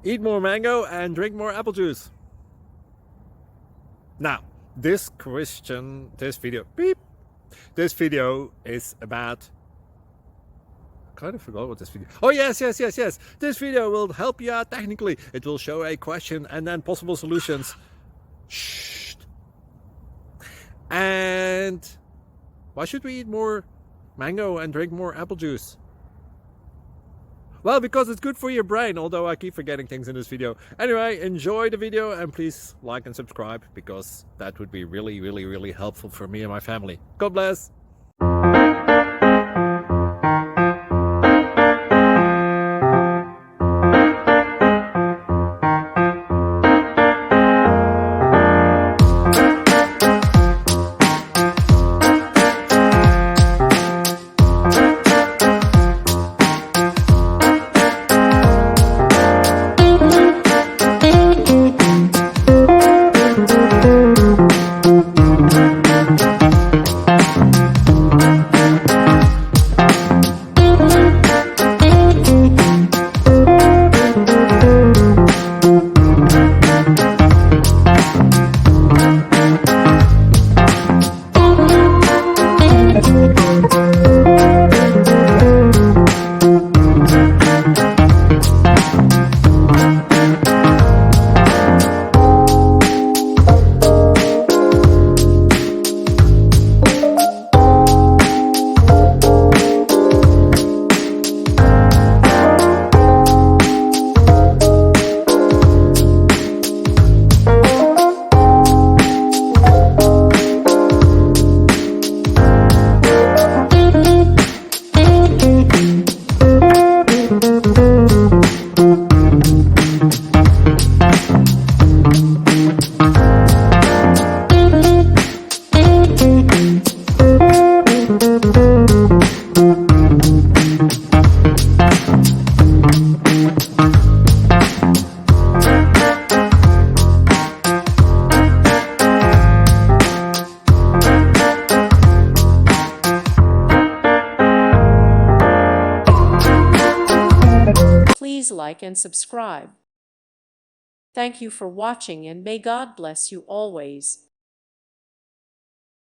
eat more mango and drink more apple juice. Now, this video is about, I kind of forgot what this video. Oh yes. This video will help you out technically. It will show a question and then possible solutions. Shh. And why should we eat more mango and drink more apple juice? Well, because it's good for your brain, although I keep forgetting things in this video. Anyway, enjoy the video and please like and subscribe, because that would be really helpful for me and my family. God bless. Please like and subscribe. Thank you for watching, and may God bless you always.